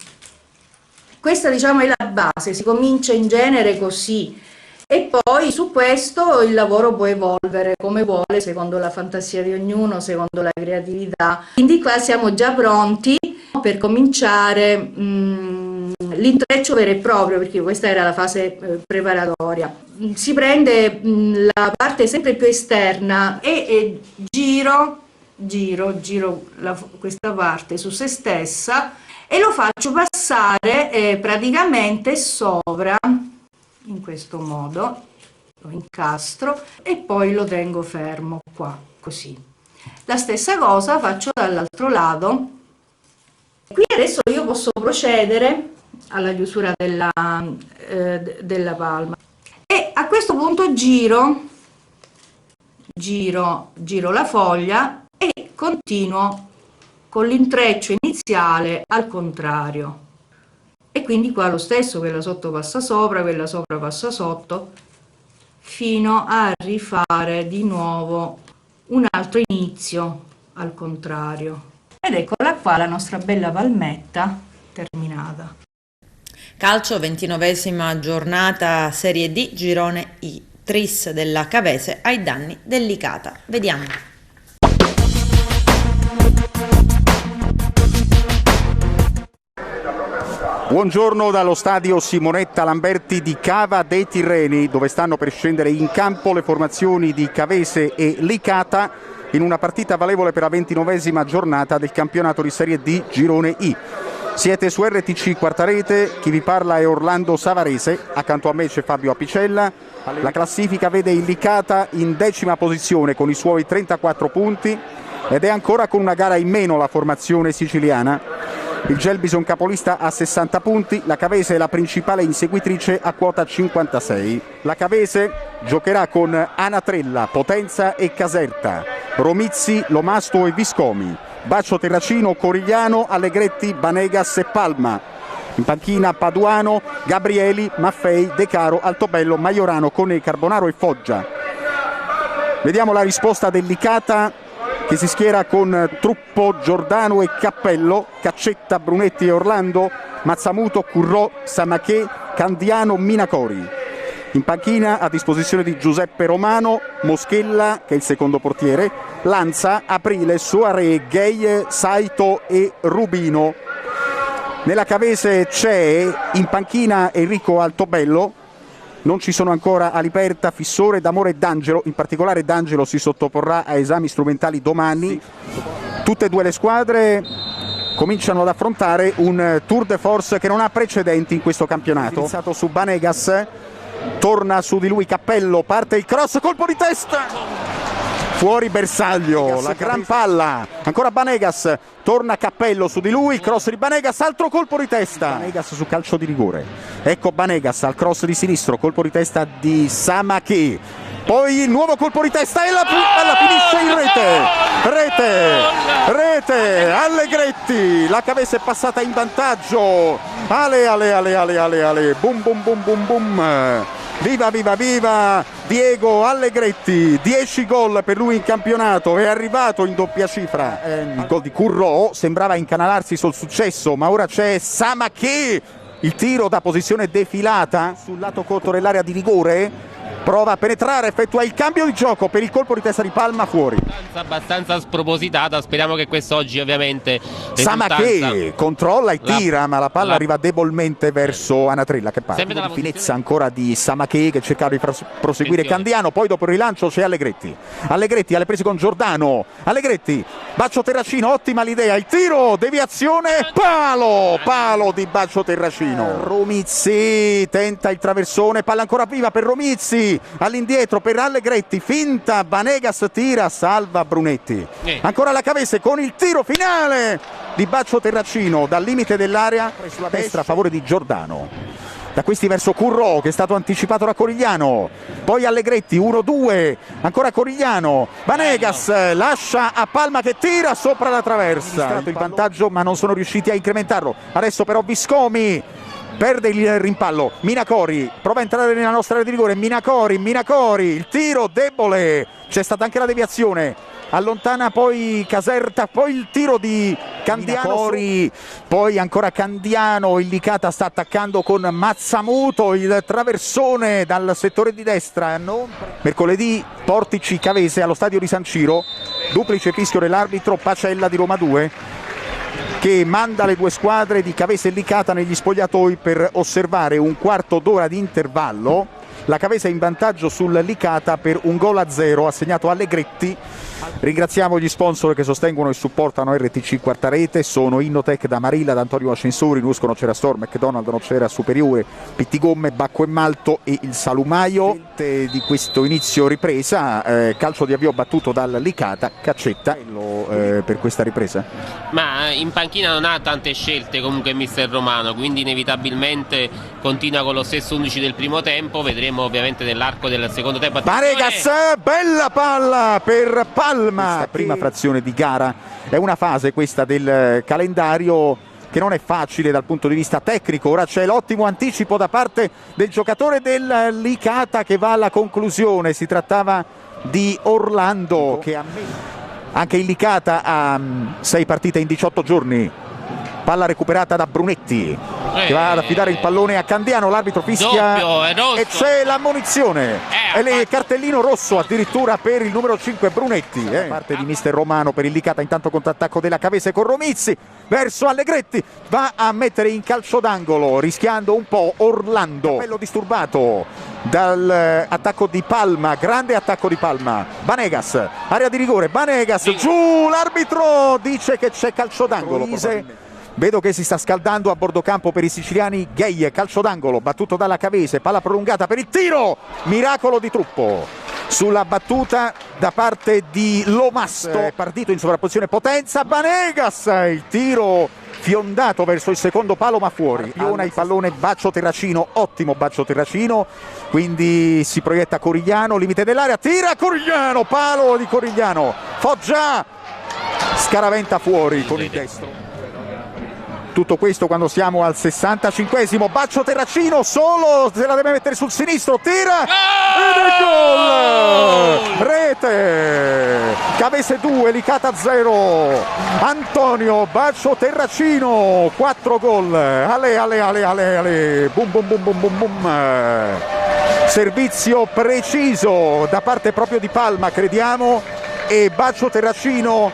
S4: Questa diciamo è la base, si comincia in genere così e poi su questo il lavoro può evolvere come vuole, secondo la fantasia di ognuno, secondo la creatività. Quindi qua siamo già pronti per cominciare l'intreccio vero e proprio, perché questa era la fase preparatoria. Si prende la parte sempre più esterna e giro questa parte su se stessa e lo faccio passare praticamente sopra, in questo modo, lo incastro e poi lo tengo fermo qua, così. La stessa cosa faccio dall'altro lato. Qui adesso io posso procedere alla chiusura della palma e a questo punto giro la foglia e continuo con l'intreccio iniziale al contrario e quindi qua lo stesso, quella sotto passa sopra, quella sopra passa sotto, fino a rifare di nuovo un altro inizio al contrario. Ed eccola qua la nostra bella palmetta terminata.
S1: Calcio, 29esima giornata Serie D, girone I, tris della Cavese ai danni del Licata. Vediamo.
S5: Buongiorno dallo stadio Simonetta Lamberti di Cava dei Tirreni, dove stanno per scendere in campo le formazioni di Cavese e Licata in una partita valevole per la 29esima giornata del campionato di Serie D Girone I. Siete su RTC Quarta Rete, chi vi parla è Orlando Savarese, accanto a me c'è Fabio Apicella. La classifica vede il Licata in 10ª posizione con i suoi 34 punti ed è ancora con una gara in meno la formazione siciliana. Il Gelbison capolista a 60 punti, la Cavese è la principale inseguitrice a quota 56. La Cavese giocherà con Anatrella, Potenza e Caserta, Romizzi, Lomasto e Viscomi, Baccio Terracino, Corigliano, Allegretti, Banegas e Palma. In panchina Paduano, Gabrieli, Maffei, De Caro, Altobello, Maiorano, Conè, Carbonaro e Foggia. Vediamo la risposta del Licata, che si schiera con Truppo, Giordano e Cappello, Caccetta, Brunetti e Orlando, Mazzamuto, Currò, Samachè, Candiano, Minacori. In panchina a disposizione di Giuseppe Romano, Moschella, che è il secondo portiere, Lanza, Aprile, Soare, Gay, Saito e Rubino. Nella Cavese c'è in panchina Enrico Altobello. Non ci sono ancora Aliperta, Fissore, D'Amore e D'Angelo, in particolare D'Angelo si sottoporrà a esami strumentali domani. Tutte e due le squadre cominciano ad affrontare un tour de force che non ha precedenti in questo campionato. Iniziato su Banegas, torna su di lui Cappello, parte il cross, colpo di testa! Fuori Bersaglio, la gran palla, ancora Banegas, torna Cappello su di lui, cross di Banegas, altro colpo di testa. Banegas su calcio di rigore, ecco Banegas al cross di sinistro, colpo di testa di Samachè, poi il nuovo colpo di testa e la palla finisce in rete, Allegretti, la Cavese è passata in vantaggio, ale, bum bum bum bum bum. Viva Diego Allegretti, 10 gol per lui in campionato, è arrivato in doppia cifra. Il gol di Currò sembrava incanalarsi sul successo, ma ora c'è Samachè, il tiro da posizione defilata sul lato corto dell'area di rigore, prova a penetrare, effettua il cambio di gioco per il colpo di testa di Palma, fuori.
S6: Abbastanza spropositata, speriamo che quest'oggi ovviamente
S5: Samachè controlla e tira, ma la palla arriva debolmente verso Anatrella, che parte. La finezza ancora di Samachè che cercava di proseguire Candiano, poi dopo il rilancio c'è Allegretti alle prese con Giordano, Allegretti, Baccio Terracino, ottima l'idea, il tiro, deviazione, palo di Baccio Terracino. Romizzi tenta il traversone, palla ancora viva per Romizzi, all'indietro per Allegretti, finta, Banegas tira, salva Brunetti. Ancora la Cavese con il tiro finale di Baccio Terracino dal limite dell'area sulla destra a favore di Giordano. Da questi verso Currò che è stato anticipato da Corigliano, poi Allegretti 1-2, ancora Corigliano, Banegas lascia a Palma che tira sopra la traversa, il vantaggio ma non sono riusciti a incrementarlo. Adesso però Viscomi perde il rimpallo, Minacori prova a entrare nella nostra area di rigore, Minacori, il tiro debole, c'è stata anche la deviazione, allontana poi Caserta, poi il tiro di Candiano, poi ancora Candiano, il Licata sta attaccando con Mazzamuto, il traversone dal settore di destra. Mercoledì Portici Cavese allo stadio di San Ciro, duplice fischio dell'arbitro Pacella di Roma 2, che manda le due squadre di Cavese e Licata negli spogliatoi per osservare un quarto d'ora di intervallo. La Cavese è in vantaggio sul Licata per 1-0 assegnato Allegretti. Ringraziamo gli sponsor che sostengono e supportano RTC Quarta Rete, sono Innotech da Marilla, da Antonio Ascensori, Nusco Nocera Store, McDonald's Nocera Superiore, Pitti Gomme, Bacco e Malto e il Salumaio. Di questo inizio ripresa, calcio di avvio battuto dal Licata, Caccetta per questa ripresa?
S6: Ma in panchina non ha tante scelte comunque mister Romano, quindi inevitabilmente continua con lo stesso 11 del primo tempo, vedremo ovviamente nell'arco del secondo tempo.
S5: Paregas, bella palla per Palma, prima frazione di gara. È una fase questa del calendario che non è facile dal punto di vista tecnico. Ora c'è l'ottimo anticipo da parte del giocatore del Licata che va alla conclusione. Si trattava di Orlando, che anche il Licata ha 6 partite in 18 giorni. Palla recuperata da Brunetti, che va ad affidare il pallone a Candiano, l'arbitro fischia e c'è l'ammonizione, e il cartellino rosso addirittura per il numero 5 Brunetti, da parte di mister Romano per il Licata. Intanto contrattacco della Cavese con Romizzi verso Allegretti, va a mettere in calcio d'angolo rischiando un po' Orlando, bello disturbato dall'attacco di Palma, grande attacco di Palma. Banegas, area di rigore, Banegas giù, l'arbitro dice che c'è calcio d'angolo. Vedo che si sta scaldando a bordo campo per i siciliani. Gay, calcio d'angolo battuto dalla Cavese, palla prolungata per il tiro, miracolo di Truppo sulla battuta da parte di Lomasto, partito in sovrapposizione Potenza, Banegas, il tiro fiondato verso il secondo palo ma fuori. Piona il pallone Baccio Terracino, ottimo Baccio Terracino, quindi si proietta Corigliano, limite dell'area, tira Corigliano, palo di Corigliano, Foggia scaraventa fuori con il destro. Tutto questo quando siamo al 65esimo, Baccio Terracino solo, se la deve mettere sul sinistro, tira ed è gol! Rete! Cavese 2, Licata 0, Antonio Baccio Terracino, 4 gol, ale, bum bum bum bum bum bum. Servizio preciso da parte proprio di Palma, crediamo, e Baccio Terracino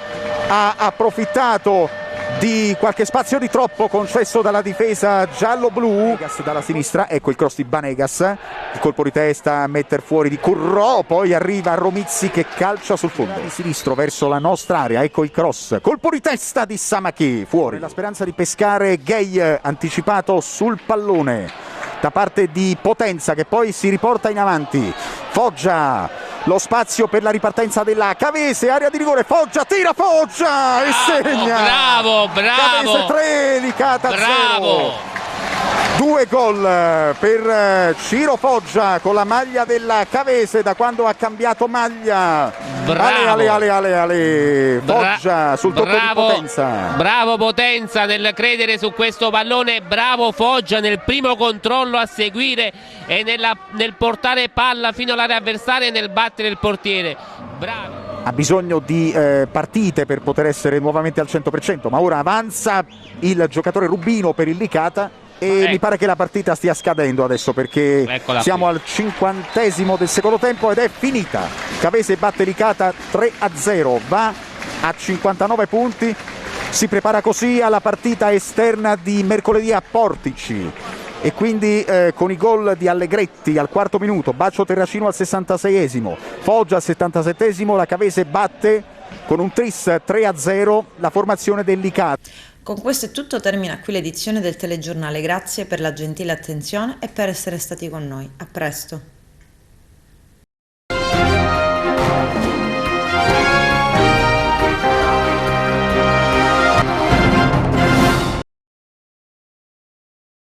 S5: ha approfittato di qualche spazio di troppo concesso dalla difesa giallo-blu. Dalla sinistra, ecco il cross di Banegas, il colpo di testa a metter fuori di Currò, poi arriva Romizzi che calcia sul fondo di sinistro verso la nostra area, ecco il cross, colpo di testa di Samachi, fuori. La speranza di pescare Gay, anticipato sul pallone da parte di Potenza che poi si riporta in avanti. Foggia, lo spazio per la ripartenza della Cavese, area di rigore, Foggia, tira Foggia e segna.
S6: Bravo.
S5: Cavese 3, Licata 0. 2 gol per Ciro Foggia con la maglia della Cavese da quando ha cambiato maglia. Ale. Foggia sul tocco di Potenza.
S6: Bravo Potenza nel credere su questo pallone, bravo Foggia nel primo controllo a seguire e nel portare palla fino all'area avversaria e nel battere il portiere. Bravo.
S5: Ha bisogno di partite per poter essere nuovamente al 100%, ma ora avanza il giocatore Rubino per il Licata e mi pare che la partita stia scadendo adesso perché siamo al 50esimo del secondo tempo ed è finita. Cavese batte Licata 3-0, va a 59 punti, si prepara così alla partita esterna di mercoledì a Portici. E quindi con i gol di Allegretti al 4° minuto, Baccio Terracino al 66esimo, Foggia al 77esimo, la Cavese batte con un tris 3-0 la formazione del Licata.
S1: Con questo è tutto, termina qui l'edizione del telegiornale, grazie per la gentile attenzione e per essere stati con noi. A presto.